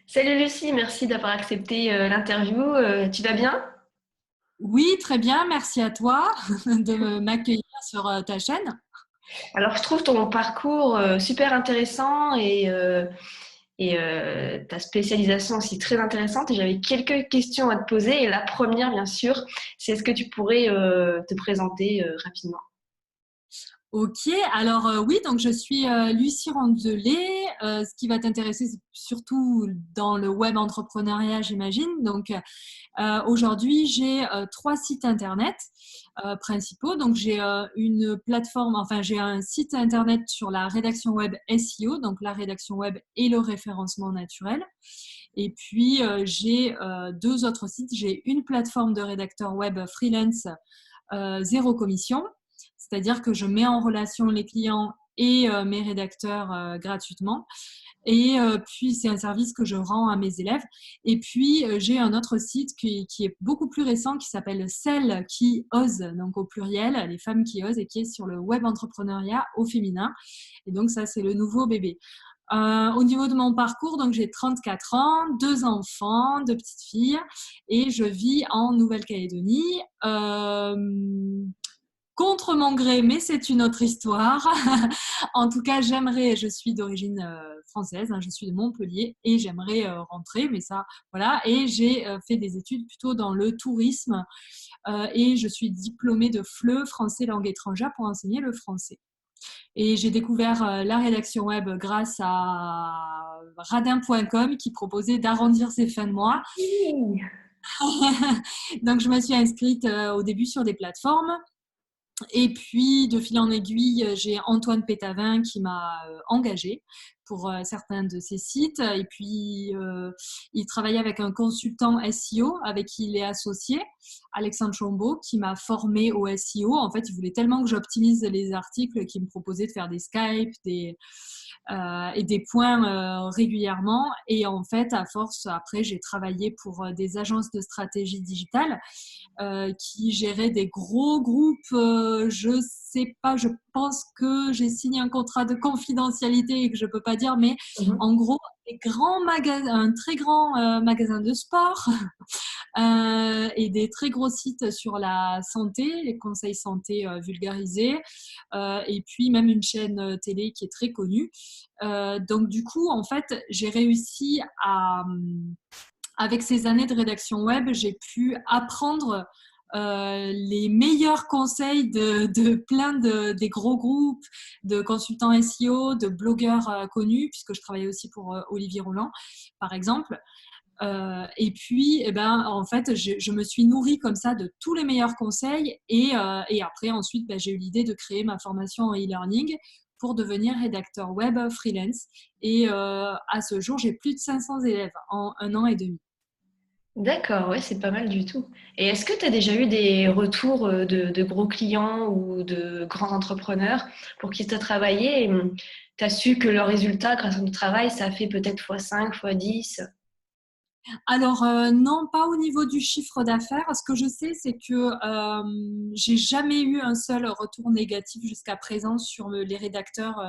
Salut Lucie, merci d'avoir accepté l'interview. Tu vas bien? Oui, très bien. Merci à toi de m'accueillir sur ta chaîne. Alors, je trouve ton parcours super intéressant et ta spécialisation aussi très intéressante. Et j'avais quelques questions à te poser. Et la première, bien sûr, c'est est-ce que tu pourrais te présenter rapidement? Ok, alors oui, donc je suis Lucie Rondelet. Ce qui va t'intéresser, c'est surtout dans le web entrepreneuriat, j'imagine. Donc aujourd'hui, j'ai trois sites internet principaux. Donc j'ai une plateforme, enfin j'ai un site internet sur la rédaction web SEO, donc la rédaction web et le référencement naturel. Et puis j'ai deux autres sites. J'ai une plateforme de rédacteur web freelance zéro commission, c'est-à-dire que je mets en relation les clients et mes rédacteurs gratuitement. Et puis, c'est un service que je rends à mes élèves. Et puis, j'ai un autre site qui est beaucoup plus récent, qui s'appelle Celles qui osent, donc au pluriel, les femmes qui osent, et qui est sur le web entrepreneuriat au féminin. Et donc, ça, c'est le nouveau bébé. Au niveau de mon parcours, donc j'ai 34 ans, deux enfants, deux petites filles, et je vis en Nouvelle-Calédonie. Contre mon gré, mais c'est une autre histoire. En tout cas, j'aimerais, je suis d'origine française, hein, je suis de Montpellier et j'aimerais rentrer, mais ça, voilà. Et j'ai fait des études plutôt dans le tourisme et je suis diplômée de FLE, français langue étrangère, pour enseigner le français. Et j'ai découvert la rédaction web grâce à radin.com qui proposait d'arrondir ses fins de mois. Oui. Donc, je me suis inscrite au début sur des plateformes. Et puis, de fil en aiguille, j'ai Antoine Pétavin qui m'a engagée pour certains de ses sites. Et puis, il travaillait avec un consultant SEO avec qui il est associé, Alexandre Chombeau, qui m'a formée au SEO. En fait, il voulait tellement que j'optimise les articles qu'il me proposait de faire des Skype, et des points régulièrement. Et en fait, à force, après, j'ai travaillé pour des agences de stratégie digitale qui gérait des gros groupes. Je sais pas, je pense que j'ai signé un contrat de confidentialité et que je peux pas dire, mais Mhm. en gros, des grands magasins, un très grand magasin de sport et des très gros sites sur la santé, les conseils santé vulgarisés, et puis même une chaîne télé qui est très connue. Donc du coup, en fait, j'ai réussi à avec ces années de rédaction web, j'ai pu apprendre les meilleurs conseils de plein des gros groupes, de consultants SEO, de blogueurs connus, puisque je travaillais aussi pour Olivier Roland, par exemple. Et puis, eh ben, en fait, je me suis nourrie comme ça de tous les meilleurs conseils. Et après, ensuite, ben, j'ai eu l'idée de créer ma formation en e-learning pour devenir rédacteur web freelance. Et à ce jour, j'ai plus de 500 élèves en un an et demi. D'accord, ouais, c'est pas mal du tout. Et est-ce que tu as déjà eu des retours de gros clients ou de grands entrepreneurs pour qui tu as travaillé et tu as su que le résultat, grâce à ton travail, ça a fait peut-être x5, x10? Alors, non, pas au niveau du chiffre d'affaires. Ce que je sais, c'est que j'ai jamais eu un seul retour négatif jusqu'à présent sur les rédacteurs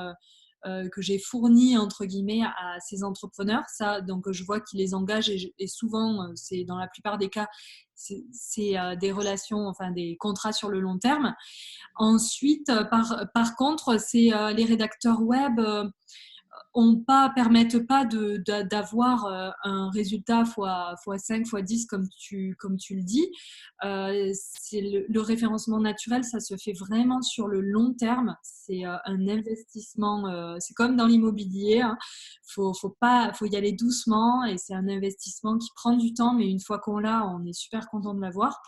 que j'ai fournis, entre guillemets, à ces entrepreneurs. Ça, donc, je vois qu'ils les engagent et souvent, c'est dans la plupart des cas, c'est des relations, enfin des contrats sur le long terme. Ensuite, par contre, c'est les rédacteurs web permettent pas d'avoir un résultat fois 5, fois 10 comme tu le dis. C'est le référencement naturel, ça se fait vraiment sur le long terme. C'est un investissement, c'est comme dans l'immobilier, hein. Faut y aller doucement et c'est un investissement qui prend du temps, mais une fois qu'on l'a, on est super content de l'avoir.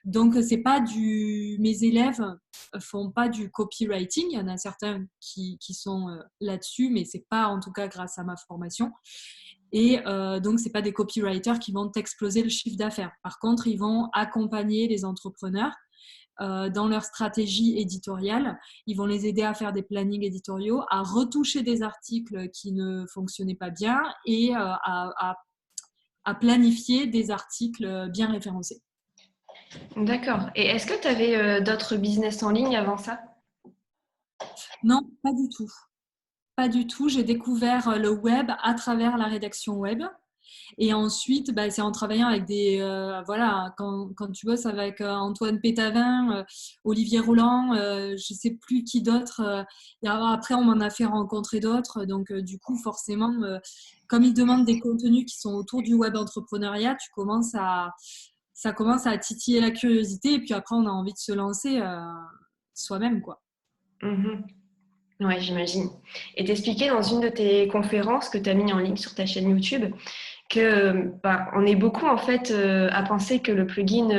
Donc, c'est pas mes élèves font pas du copywriting. Il y en a certains qui sont là-dessus, mais c'est pas en tout cas grâce à ma formation. Et donc, c'est pas des copywriters qui vont exploser le chiffre d'affaires. Par contre, ils vont accompagner les entrepreneurs dans leur stratégie éditoriale. Ils vont les aider à faire des plannings éditoriaux, à retoucher des articles qui ne fonctionnaient pas bien et à planifier des articles bien référencés. D'accord. Et est-ce que tu avais d'autres business en ligne avant ça? Non, pas du tout. Pas du tout. J'ai découvert le web à travers la rédaction web. Et ensuite, bah, c'est en travaillant avec voilà, quand tu bosses avec Antoine Pétavin, Olivier Roland, je ne sais plus qui d'autre. Après, on m'en a fait rencontrer d'autres. Donc, du coup, forcément, comme ils demandent des contenus qui sont autour du web entrepreneuriat, ça commence à titiller la curiosité. Et puis après, on a envie de se lancer soi-même, quoi. Mhm. Ouais, j'imagine. Et t'expliquais dans une de tes conférences que tu as mis en ligne sur ta chaîne YouTube que bah, on est beaucoup en fait à penser que le plugin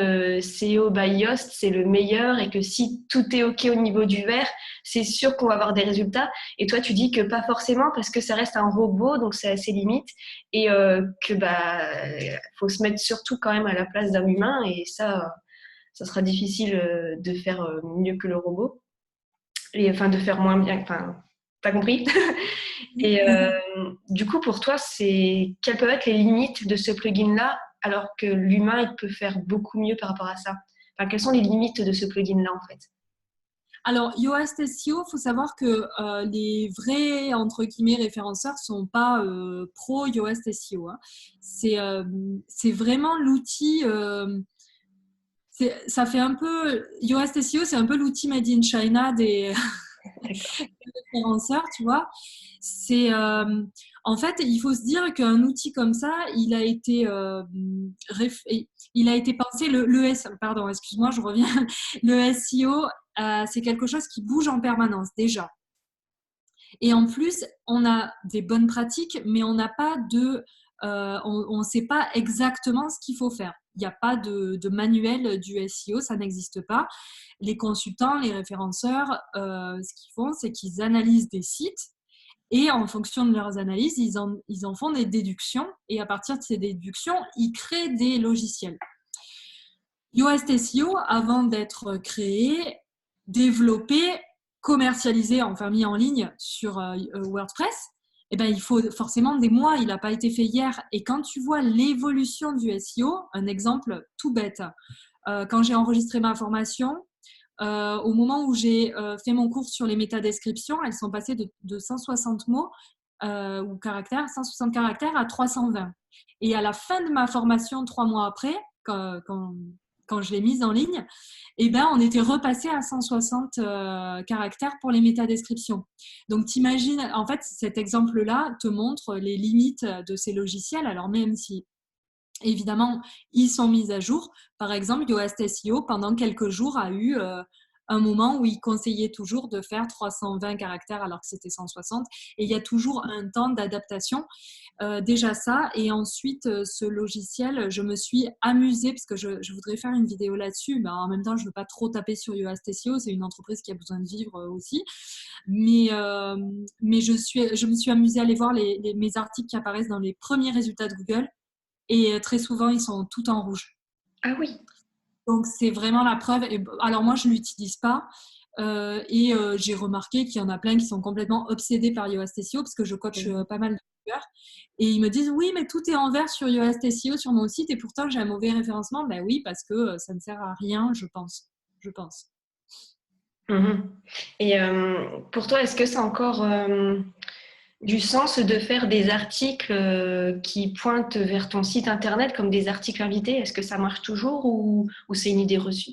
SEO by Yoast c'est le meilleur et que si tout est OK au niveau du vert, c'est sûr qu'on va avoir des résultats. Et toi, tu dis que pas forcément parce que ça reste un robot, donc c'est à ses limites et que bah faut se mettre surtout quand même à la place d'un humain et ça sera difficile de faire mieux que le robot et enfin de faire moins bien. Enfin, t'as compris? Et du coup, pour toi, quelles peuvent être les limites de ce plugin-là, alors que l'humain il peut faire beaucoup mieux par rapport à ça? Enfin, quelles sont les limites de ce plugin-là, en fait? Alors, Yoast SEO, il faut savoir que les vrais, entre guillemets, référenceurs ne sont pas pro Yoast SEO, hein. C'est vraiment l'outil. Ça fait un peu. Yoast SEO, c'est un peu l'outil made in China des D'accord. référenceurs, tu vois. C'est. En fait, il faut se dire qu'un outil comme ça, il a été pensé. Pardon, excuse-moi, je reviens. Le SEO, c'est quelque chose qui bouge en permanence déjà. Et en plus, on a des bonnes pratiques, mais on n'a pas on ne sait pas exactement ce qu'il faut faire. Il n'y a pas de manuel du SEO, ça n'existe pas. Les consultants, les référenceurs, ce qu'ils font, c'est qu'ils analysent des sites et en fonction de leurs analyses, ils en font des déductions et à partir de ces déductions, ils créent des logiciels. Yoast SEO, avant d'être créé, développé, commercialisé, enfin mis en ligne sur WordPress, eh ben, il faut forcément des mois. Il n'a pas été fait hier. Et quand tu vois l'évolution du SEO, un exemple tout bête, quand j'ai enregistré ma formation, au moment où j'ai fait mon cours sur les métadescriptions, elles sont passées de 160 mots ou caractères, 160 caractères à 320. Et à la fin de ma formation, 3 mois après, quand je l'ai mise en ligne, eh ben, on était repassé à 160 caractères pour les métadescriptions. Donc, t'imagines, en fait, cet exemple-là te montre les limites de ces logiciels. Alors, même si, évidemment, ils sont mis à jour. Par exemple, Yoast SEO, pendant quelques jours, a eu un moment où il conseillait toujours de faire 320 caractères alors que c'était 160. Et il y a toujours un temps d'adaptation. Déjà ça. Et ensuite, ce logiciel, je me suis amusée parce que je voudrais faire une vidéo là-dessus. Mais en même temps, je ne veux pas trop taper sur Yoast SEO. C'est une entreprise qui a besoin de vivre aussi. Mais je me suis amusée à aller voir mes articles qui apparaissent dans les premiers résultats de Google. Et très souvent, ils sont tout en rouge. Ah oui. Donc, c'est vraiment la preuve. Et, alors, moi, je ne l'utilise pas. J'ai remarqué qu'il y en a plein qui sont complètement obsédés par Yoast SEO parce que je coach pas mal de blogueurs. Et ils me disent, oui, mais tout est en vert sur Yoast SEO sur mon site et pourtant, j'ai un mauvais référencement. Ben oui, parce que ça ne sert à rien, je pense. Je pense. Mhm. Et pour toi, est-ce que c'est encore du sens de faire des articles qui pointent vers ton site internet comme des articles invités? Est-ce que ça marche toujours ou c'est une idée reçue?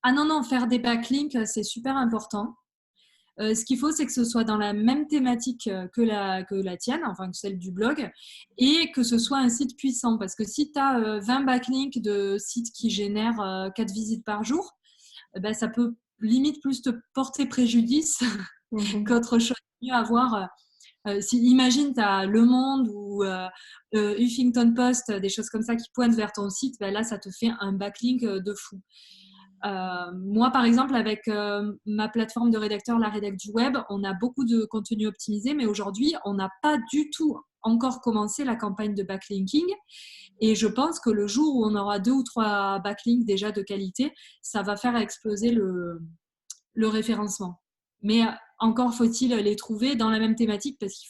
Ah non, non, faire des backlinks, c'est super important. Ce qu'il faut, c'est que ce soit dans la même thématique que la tienne, enfin que celle du blog, et que ce soit un site puissant. Parce que si tu as 20 backlinks de sites qui génèrent 4 visites par jour, ben, ça peut limite plus te porter préjudice Mhm. qu'autre chose. Mieux avoir, si, imagine, tu as Le Monde ou Huffington Post, des choses comme ça qui pointent vers ton site, ben là, ça te fait un backlink de fou. Moi, par exemple, avec ma plateforme de rédacteur, la rédac du web, on a beaucoup de contenu optimisé, mais aujourd'hui, on n'a pas du tout encore commencé la campagne de backlinking. Et je pense que le jour où on aura 2 ou 3 backlinks déjà de qualité, ça va faire exploser le référencement. Mais encore faut-il les trouver dans la même thématique parce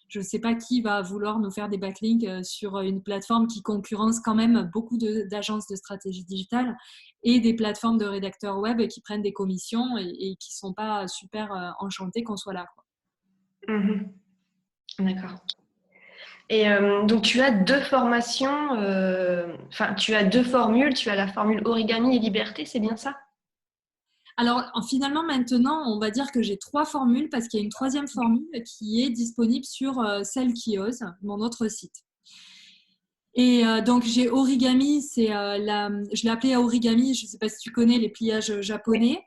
je ne sais pas qui va vouloir nous faire des backlinks sur une plateforme qui concurrence quand même beaucoup d'agences de stratégie digitale et des plateformes de rédacteurs web qui prennent des commissions et qui ne sont pas super enchantés qu'on soit là, quoi. Mhm. D'accord. Et donc, tu as deux formations, enfin, tu as deux formules. Tu as la formule origami et liberté, c'est bien ça? Alors, finalement, maintenant, on va dire que j'ai 3 formules parce qu'il y a une troisième formule qui est disponible sur Celle qui ose, mon autre site. Et donc, j'ai origami, je l'ai appelé origami, je ne sais pas si tu connais les pliages Oui. japonais,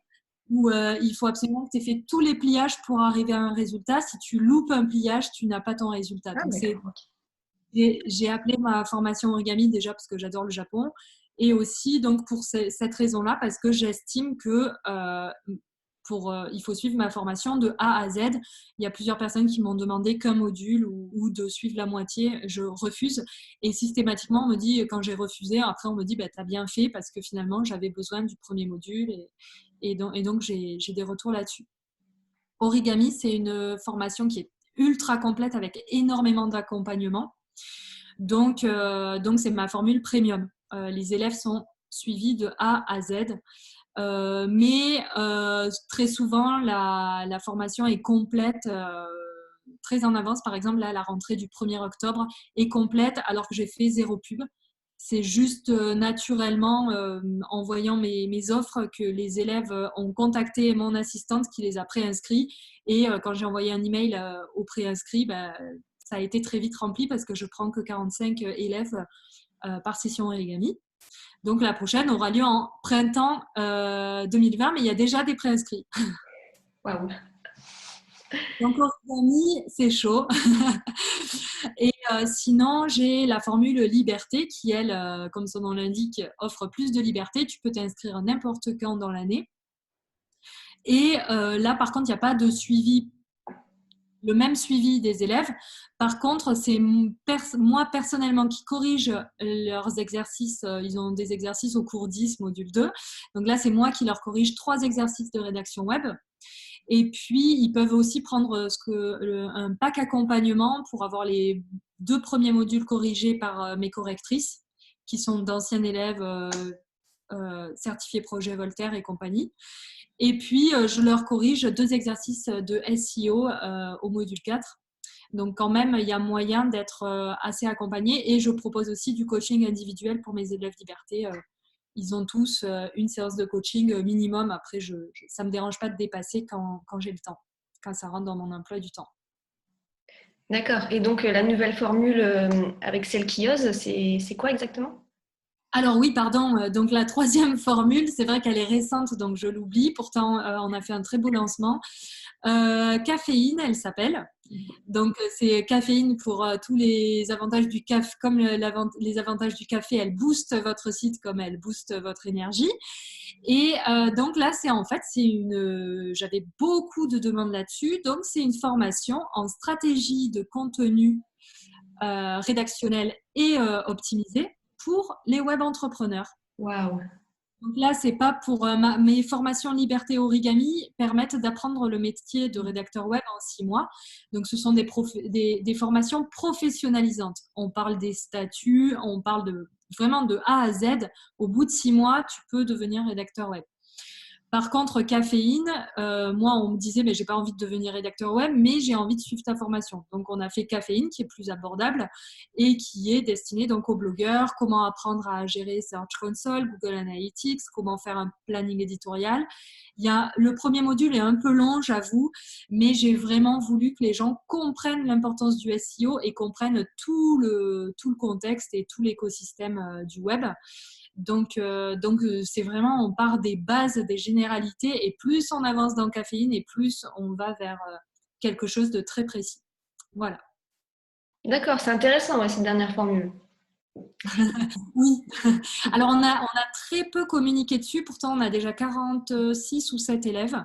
où il faut absolument que tu aies fait tous les pliages pour arriver à un résultat. Si tu loupes un pliage, tu n'as pas ton résultat. Ah, Donc, d'accord. Ok. j'ai appelé ma formation origami déjà parce que j'adore le Japon et aussi donc pour cette raison-là parce que j'estime que il faut suivre ma formation de A à Z. Il y a plusieurs personnes qui m'ont demandé qu'un module ou de suivre la moitié. Je refuse et systématiquement on me dit quand j'ai refusé, après on me dit bah, tu as bien fait parce que finalement j'avais besoin du premier module et donc j'ai des retours là-dessus. Origami, c'est une formation qui est ultra complète avec énormément d'accompagnement. Donc c'est ma formule premium. Les élèves sont suivis de A à Z. Mais très souvent, la formation est complète, très en avance. Par exemple, là, la rentrée du 1er octobre est complète alors que j'ai fait 0 pub. C'est juste naturellement, en voyant mes offres, que les élèves ont contacté mon assistante qui les a préinscrits. Et quand j'ai envoyé un email aux préinscrits, bah, ça a été très vite rempli parce que je prends que 45 élèves par session origami. Donc la prochaine aura lieu en printemps 2020, mais il y a déjà des préinscrits. Waouh. Donc origami, c'est chaud. Et sinon, j'ai la formule liberté qui, elle, comme son nom l'indique, offre plus de liberté. Tu peux t'inscrire n'importe quand dans l'année. Et là, par contre, il n'y a pas de suivi, le même suivi des élèves. Par contre, c'est moi personnellement qui corrige leurs exercices. Ils ont des exercices au cours 10, module 2. Donc là, c'est moi qui leur corrige 3 exercices de rédaction web. Et puis, ils peuvent aussi prendre un pack accompagnement pour avoir les 2 premiers modules corrigés par mes correctrices, qui sont d'anciens élèves certifiés projet Voltaire et compagnie. Et puis, je leur corrige 2 exercices de SEO au module 4. Donc, quand même, il y a moyen d'être assez accompagné. Et je propose aussi du coaching individuel pour mes élèves liberté. Ils ont tous une séance de coaching minimum. Après, ça ne me dérange pas de dépasser quand j'ai le temps, quand ça rentre dans mon emploi du temps. D'accord. Et donc, la nouvelle formule avec celle qui ose, c'est quoi exactement? Alors oui, pardon. Donc la troisième formule, c'est vrai qu'elle est récente, donc je l'oublie. Pourtant, on a fait un très beau lancement. Caféine, elle s'appelle. Donc c'est caféine pour tous les avantages du café. Comme les avantages du café, elle booste votre site comme elle booste votre énergie. Et donc là, j'avais beaucoup de demandes là-dessus. Donc c'est une formation en stratégie de contenu rédactionnel et optimisé pour les web entrepreneurs. Waouh. Donc là, c'est pas pour mes formations Liberté Origami permettent d'apprendre le métier de rédacteur web en 6 mois. Donc, ce sont des formations professionnalisantes. On parle des statuts, on parle vraiment de A à Z. Au bout de 6 mois, tu peux devenir rédacteur web. Par contre, caféine, moi, on me disait, mais j'ai pas envie de devenir rédacteur web, mais j'ai envie de suivre ta formation. Donc, on a fait caféine, qui est plus abordable et qui est destiné donc aux blogueurs, comment apprendre à gérer Search Console, Google Analytics, comment faire un planning éditorial. Le premier module est un peu long, j'avoue, mais j'ai vraiment voulu que les gens comprennent l'importance du SEO et comprennent tout le contexte et tout l'écosystème du web. Donc c'est vraiment, on part des bases, des généralités, et plus on avance dans caféine, et plus on va vers quelque chose de très précis. Voilà. D'accord, c'est intéressant, ouais, cette dernière formule. Oui. Alors, on a très peu communiqué dessus. Pourtant, on a déjà 46 ou 7 élèves.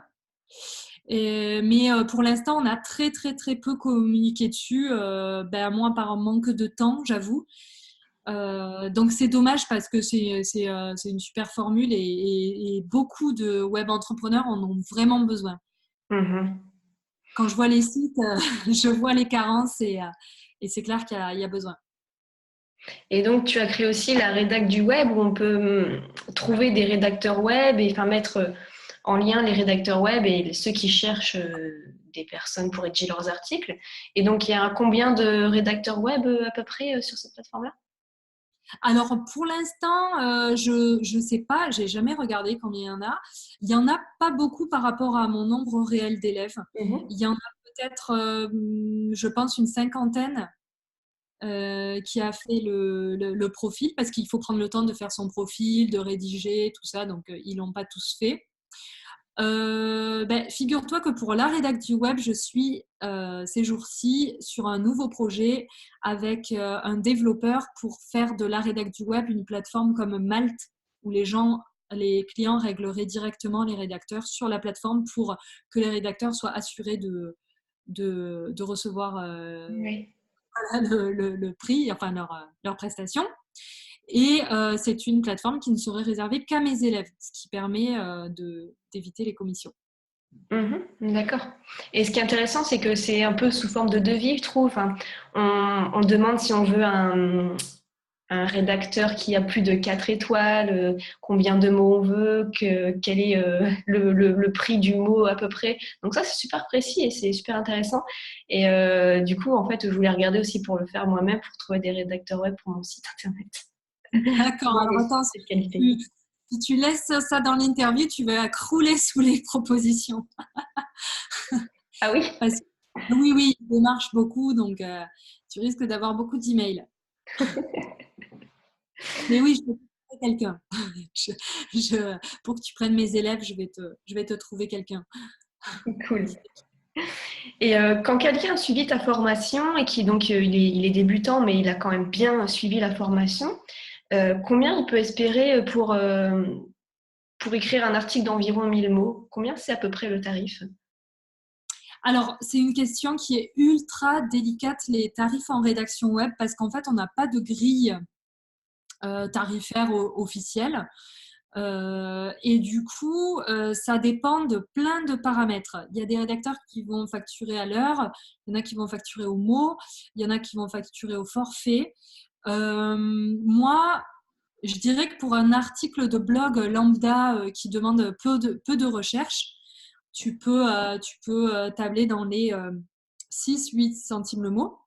Mais pour l'instant, on a très, très, très peu communiqué dessus. Moi, par manque de temps, j'avoue. Donc c'est dommage parce que c'est une super formule et beaucoup de web entrepreneurs en ont vraiment besoin. Mhm. Quand je vois les sites, je vois les carences et c'est clair qu'il y a besoin. Et donc, tu as créé aussi la rédac du web où on peut trouver des rédacteurs web et enfin mettre en lien les rédacteurs web et ceux qui cherchent des personnes pour rédiger leurs articles. Et donc, il y a combien de rédacteurs web à peu près sur cette plateforme-là? Alors, pour l'instant, je ne sais pas, j'ai jamais regardé combien il y en a. Il n'y en a pas beaucoup par rapport à mon nombre réel d'élèves. Mhm. Il y en a peut-être, je pense, une cinquantaine qui a fait le profil, parce qu'il faut prendre le temps de faire son profil, de rédiger, tout ça, donc ils l'ont pas tous fait. Figure-toi que pour la rédac du web, je suis ces jours-ci sur un nouveau projet avec un développeur pour faire de la rédac du web une plateforme comme Malte, où les clients régleraient directement les rédacteurs sur la plateforme pour que les rédacteurs soient assurés de recevoir Oui. le prix, enfin leur prestation. Et c'est une plateforme qui ne serait réservée qu'à mes élèves, ce qui permet d'éviter les commissions. Mhm, d'accord. Et ce qui est intéressant, c'est que c'est un peu sous forme de devis, je trouve. Enfin, on demande si on veut un rédacteur qui a plus de 4 étoiles, combien de mots on veut, quel est le prix du mot à peu près. Donc ça, c'est super précis et c'est super intéressant. Et du coup, en fait, je voulais regarder aussi pour le faire moi-même, pour trouver des rédacteurs web pour mon site internet. D'accord. Voir Alors attends, des qualités. si tu laisses ça dans l'interview, tu vas crouler sous les propositions. Ah oui? Parce que, oui, oui, il démarche beaucoup, donc tu risques d'avoir beaucoup d'emails. Mais oui, je peux te trouver quelqu'un. Pour que tu prennes mes élèves, je vais te trouver quelqu'un. Cool. Et quand quelqu'un a suivi ta formation et qui donc il est débutant, mais il a quand même bien suivi la formation, combien il peut espérer pour écrire un article d'environ 1000 mots? Combien c'est à peu près le tarif? Alors, c'est une question qui est ultra délicate, les tarifs en rédaction web, parce qu'en fait, on n'a pas de grille tarifaire officielle. Et du coup, ça dépend de plein de paramètres. Il y a des rédacteurs qui vont facturer à l'heure, il y en a qui vont facturer au mot, il y en a qui vont facturer au forfait. Moi, je dirais que pour un article de blog lambda qui demande peu de recherche, tu peux tabler dans les 6-8 centimes le mot.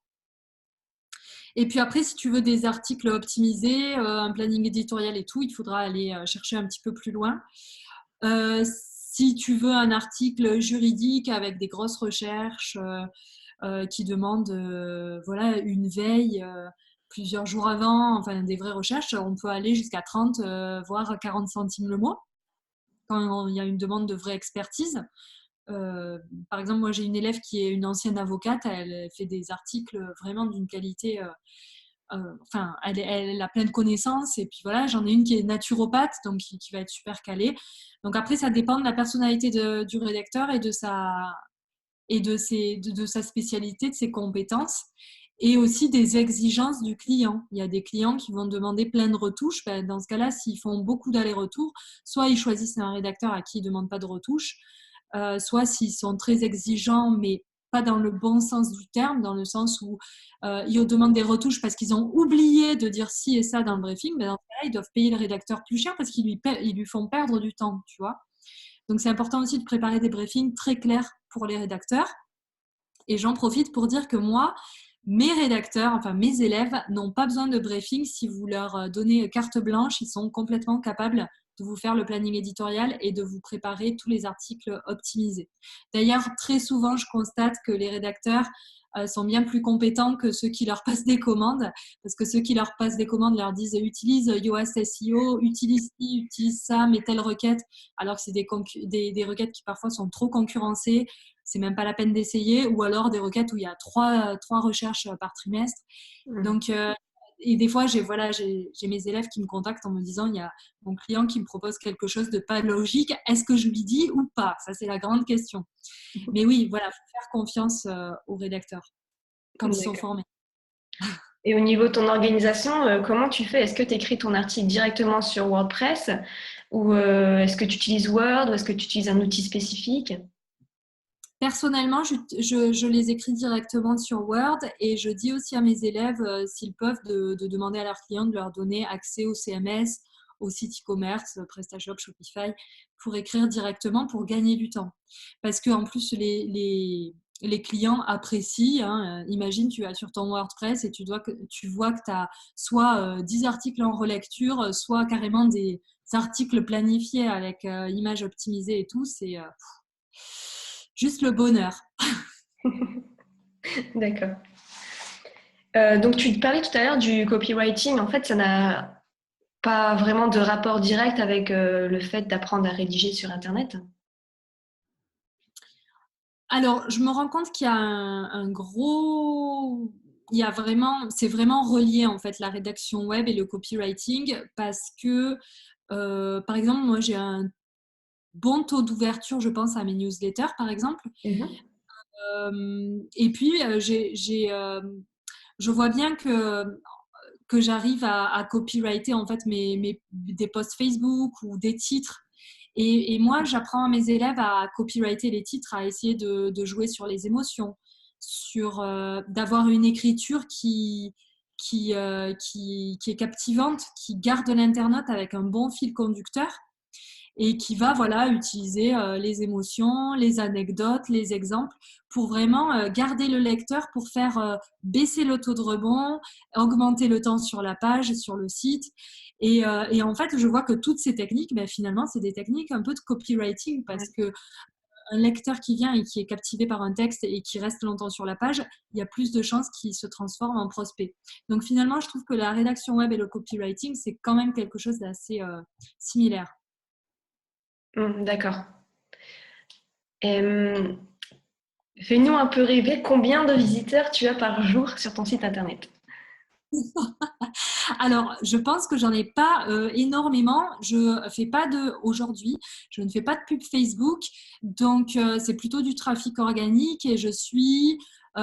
Et puis après, si tu veux des articles optimisés, un planning éditorial et tout, il faudra aller chercher un petit peu plus loin. Si tu veux un article juridique avec des grosses recherches qui demandent voilà, une veille plusieurs jours avant, enfin des vraies recherches, on peut aller jusqu'à 30 voire 40 centimes le mot quand il y a une demande de vraie expertise. Par exemple, moi j'ai une élève qui est une ancienne avocate, elle fait des articles vraiment d'une qualité, enfin, elle a plein de connaissances. Et puis voilà, j'en ai une qui est naturopathe, donc qui va être super calée. Donc après, ça dépend de la personnalité du rédacteur et de sa spécialité, de ses compétences. Et aussi des exigences du client. Il y a des clients qui vont demander plein de retouches. Ben, dans ce cas-là, s'ils font beaucoup d'allers-retours, soit ils choisissent un rédacteur à qui ils ne demandent pas de retouches, soit s'ils sont très exigeants, mais pas dans le bon sens du terme, dans le sens où ils demandent des retouches parce qu'ils ont oublié de dire ci et ça dans le briefing, mais dans ce cas-là, ils doivent payer le rédacteur plus cher parce ils lui font perdre du temps, tu vois. Donc, c'est important aussi de préparer des briefings très clairs pour les rédacteurs. Et j'en profite pour dire que moi, mes rédacteurs, enfin mes élèves, n'ont pas besoin de briefing. Si vous leur donnez carte blanche, ils sont complètement capables de vous faire le planning éditorial et de vous préparer tous les articles optimisés. D'ailleurs, très souvent, je constate que les rédacteurs sont bien plus compétents que ceux qui leur passent des commandes, parce que ceux qui leur passent des commandes leur disent utilise Yoast SEO, utilise ci, utilise ça, mets telle requête, alors que c'est des requêtes qui parfois sont trop concurrencées, c'est même pas la peine d'essayer, ou alors des requêtes où il y a trois recherches par trimestre. Donc, et des fois, j'ai mes élèves qui me contactent en me disant, il y a mon client qui me propose quelque chose de pas logique, est-ce que je lui dis ou pas? Ça, c'est la grande question. Mais oui, voilà, il faut faire confiance aux rédacteurs quand ils sont D'accord. formés. Et au niveau de ton organisation, comment tu fais? Est-ce que tu écris ton article directement sur WordPress ou est-ce que tu utilises Word ou est-ce que tu utilises un outil spécifique? Personnellement, je les écris directement sur Word et je dis aussi à mes élèves, s'ils peuvent, de demander à leurs clients de leur donner accès au CMS, au site e-commerce, PrestaShop, Shopify, pour écrire directement, pour gagner du temps. Parce qu'en plus, les clients apprécient. Hein. Imagine, tu vas sur ton WordPress et tu vois que tu as soit 10 articles en relecture, soit carrément des articles planifiés avec images optimisées et tout. C'est juste le bonheur. D'accord. Donc, tu te parlais tout à l'heure du copywriting. En fait, ça n'a pas vraiment de rapport direct avec le fait d'apprendre à rédiger sur Internet. Alors, je me rends compte qu'il y a un gros... Il y a vraiment, c'est vraiment relié en fait la rédaction web et le copywriting parce que, par exemple, moi j'ai un bon taux d'ouverture, je pense, à mes newsletters, par exemple. Mhm. Et puis, je vois bien que j'arrive à copywriter en fait des posts Facebook ou des titres. Et moi, j'apprends à mes élèves à copywriter les titres, à essayer de jouer sur les émotions, d'avoir une écriture qui est captivante, qui garde l'internaute avec un bon fil conducteur et qui va voilà utiliser les émotions, les anecdotes, les exemples pour vraiment garder le lecteur, pour faire baisser le taux de rebond, augmenter le temps sur la page, sur le site. Et en fait, je vois que toutes ces techniques, ben, finalement, c'est des techniques un peu de copywriting parce que un lecteur qui vient et qui est captivé par un texte et qui reste longtemps sur la page, il y a plus de chances qu'il se transforme en prospect. Donc finalement, je trouve que la rédaction web et le copywriting, c'est quand même quelque chose d'assez similaire. D'accord. Euh, Fais-nous un peu rêver, combien de visiteurs tu as par jour sur ton site internet? Alors, je pense que j'en ai pas énormément. Aujourd'hui, je ne fais pas de pub Facebook, donc c'est plutôt du trafic organique et je suis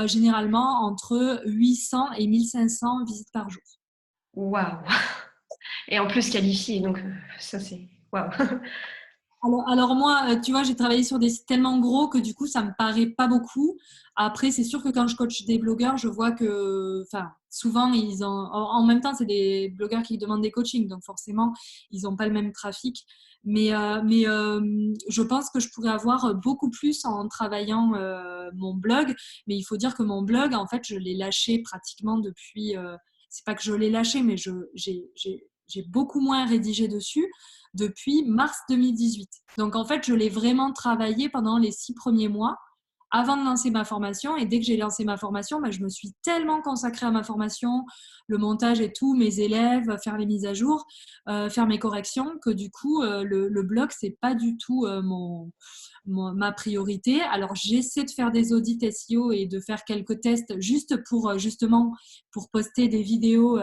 généralement entre 800 et 1500 visites par jour. Waouh! Et en plus qualifié, donc ça c'est waouh! Alors moi, tu vois, j'ai travaillé sur des sites tellement gros que du coup, ça me paraît pas beaucoup. Après, c'est sûr que quand je coach des blogueurs, je vois que, enfin, souvent, en même temps, c'est des blogueurs qui demandent des coachings, donc forcément, ils n'ont pas le même trafic. Mais je pense que je pourrais avoir beaucoup plus en travaillant mon blog. Mais il faut dire que mon blog, en fait, je l'ai lâché pratiquement depuis. C'est pas que je l'ai lâché, mais j'ai beaucoup moins rédigé dessus depuis mars 2018. Donc en fait, je l'ai vraiment travaillé pendant les 6 premiers mois avant de lancer ma formation. Et dès que j'ai lancé ma formation, je me suis tellement consacrée à ma formation, le montage et tout, mes élèves, faire les mises à jour, faire mes corrections, que du coup, le blog, c'est pas du tout ma priorité. Alors j'essaie de faire des audits SEO et de faire quelques tests juste pour justement pour poster des vidéos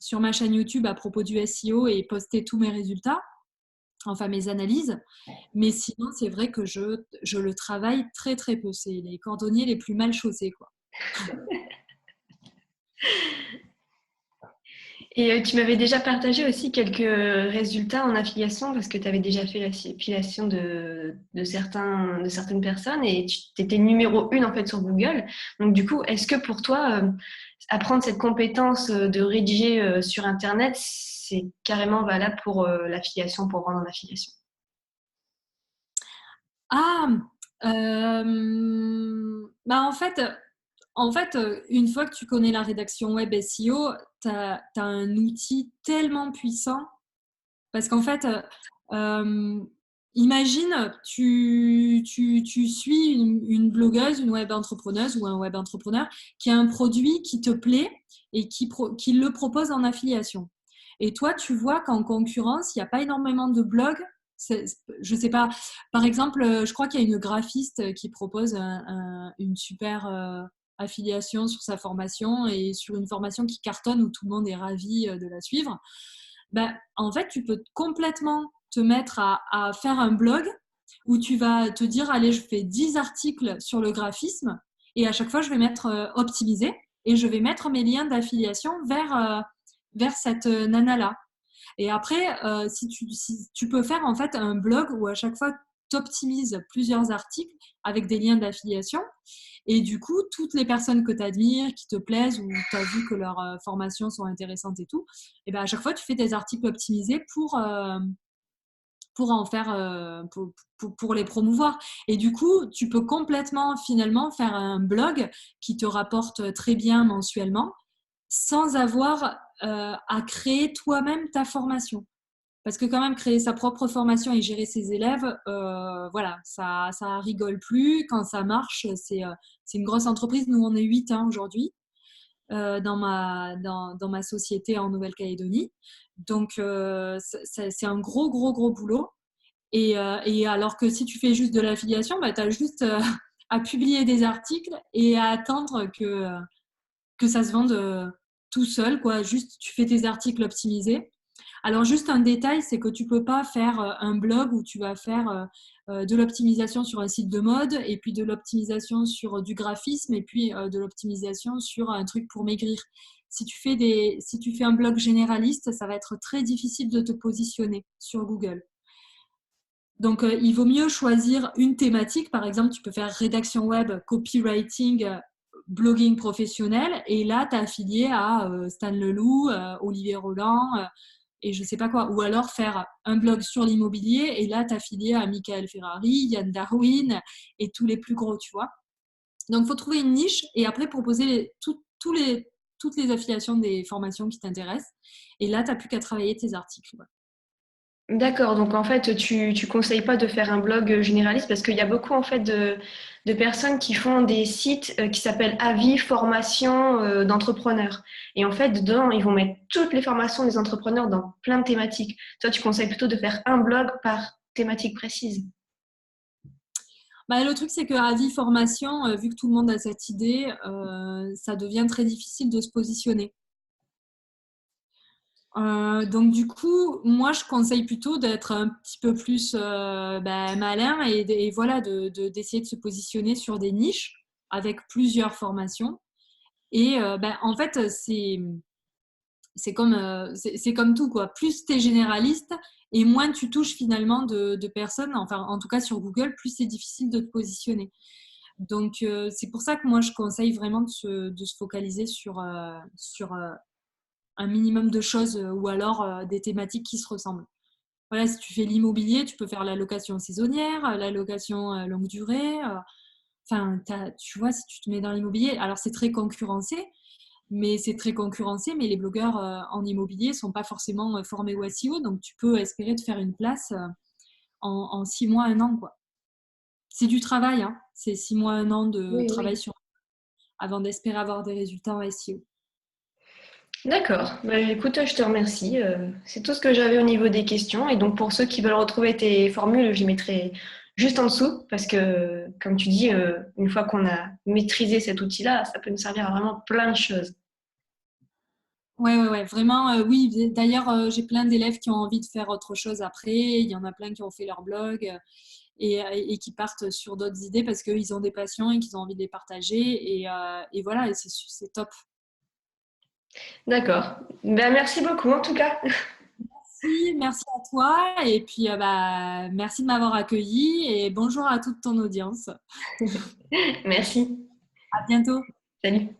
sur ma chaîne YouTube à propos du SEO et poster tous mes résultats, enfin mes analyses. Mais sinon, c'est vrai que je le travaille très très peu. C'est les cordonniers les plus mal chaussés, quoi. Et tu m'avais déjà partagé aussi quelques résultats en affiliation parce que tu avais déjà fait l'affiliation de certaines personnes et tu étais numéro 1 en fait sur Google. Donc du coup, est-ce que pour toi, apprendre cette compétence de rédiger sur Internet, c'est carrément valable pour l'affiliation, pour vendre en affiliation? Ah, en fait, une fois que tu connais la rédaction web SEO, tu as un outil tellement puissant parce qu'en fait, imagine, tu suis une blogueuse, une web entrepreneuse ou un web entrepreneur qui a un produit qui te plaît et qui le propose en affiliation. Et toi, tu vois qu'en concurrence, il n'y a pas énormément de blogs. Je ne sais pas. Par exemple, je crois qu'il y a une graphiste qui propose une super affiliation sur sa formation et sur une formation qui cartonne où tout le monde est ravi de la suivre. En fait, tu peux complètement te mettre à faire un blog où tu vas te dire, allez, je fais 10 articles sur le graphisme et à chaque fois, je vais mettre optimisé et je vais mettre mes liens d'affiliation vers cette nana-là. Et après, si tu peux faire en fait un blog où à chaque fois, tu optimises plusieurs articles avec des liens d'affiliation. Et du coup, toutes les personnes que tu admires, qui te plaisent ou tu as vu que leurs formations sont intéressantes et tout, et ben à chaque fois, tu fais des articles optimisés pour en faire, pour les promouvoir. Et du coup, tu peux complètement finalement faire un blog qui te rapporte très bien mensuellement sans avoir à créer toi-même ta formation. Parce que quand même, créer sa propre formation et gérer ses élèves, voilà, ça rigole plus. Quand ça marche, c'est une grosse entreprise. Nous, on est 8 aujourd'hui dans ma société en Nouvelle-Calédonie. Donc, c'est un gros, gros, gros boulot. Et alors que si tu fais juste de l'affiliation, bah, tu as juste à publier des articles et à attendre que ça se vende tout seul, quoi. Juste, tu fais tes articles optimisés. Alors, juste un détail, c'est que tu peux pas faire un blog où tu vas faire de l'optimisation sur un site de mode et puis de l'optimisation sur du graphisme et puis de l'optimisation sur un truc pour maigrir. Si tu fais un blog généraliste, ça va être très difficile de te positionner sur Google. Donc, il vaut mieux choisir une thématique. Par exemple, tu peux faire rédaction web, copywriting, blogging professionnel. Et là, tu es affilié à Stan Leloup, Olivier Roland et je ne sais pas quoi. Ou alors faire un blog sur l'immobilier. Et là, tu es affilié à Michael Ferrari, Yann Darwin et tous les plus gros, tu vois. Donc, il faut trouver une niche et après proposer toutes les affiliations des formations qui t'intéressent. Et là, tu n'as plus qu'à travailler tes articles. Ouais. D'accord, donc en fait, tu conseilles pas de faire un blog généraliste parce qu'il y a beaucoup en fait de personnes qui font des sites qui s'appellent avis formation d'entrepreneurs. Et en fait, dedans, ils vont mettre toutes les formations des entrepreneurs dans plein de thématiques. Toi, tu conseilles plutôt de faire un blog par thématique précise. Bah, le truc, c'est qu'à vie formation, vu que tout le monde a cette idée, ça devient très difficile de se positionner. Donc du coup, moi je conseille plutôt d'être un petit peu plus malin et voilà d'essayer de se positionner sur des niches avec plusieurs formations. Et en fait, c'est comme tout quoi. Plus tu es généraliste et moins tu touches finalement de personnes, enfin en tout cas sur Google, plus c'est difficile de te positionner. Donc c'est pour ça que moi je conseille vraiment de se focaliser sur un minimum de choses ou alors des thématiques qui se ressemblent. Voilà, si tu fais l'immobilier, tu peux faire la location saisonnière, la location longue durée. Enfin, tu vois, si tu te mets dans l'immobilier, alors c'est très concurrencé, mais les blogueurs en immobilier ne sont pas forcément formés au SEO, donc tu peux espérer te faire une place en 6 mois, 1 an, quoi. C'est du travail, hein. C'est 6 mois, 1 an de Oui, travail oui. avant d'espérer avoir des résultats en SEO. D'accord. Bah, écoute, je te remercie. C'est tout ce que j'avais au niveau des questions. Et donc, pour ceux qui veulent retrouver tes formules, je les mettrai juste en dessous parce que, comme tu dis, une fois qu'on a maîtrisé cet outil-là, ça peut nous servir à vraiment plein de choses. Ouais, vraiment, oui. D'ailleurs, j'ai plein d'élèves qui ont envie de faire autre chose après. Il y en a plein qui ont fait leur blog et qui partent sur d'autres idées parce qu'ils ont des passions et qu'ils ont envie de les partager. Et voilà, et c'est top. D'accord. Ben, merci beaucoup en tout cas. Merci à toi. Et puis, merci de m'avoir accueilli et bonjour à toute ton audience. Merci. À bientôt. Salut.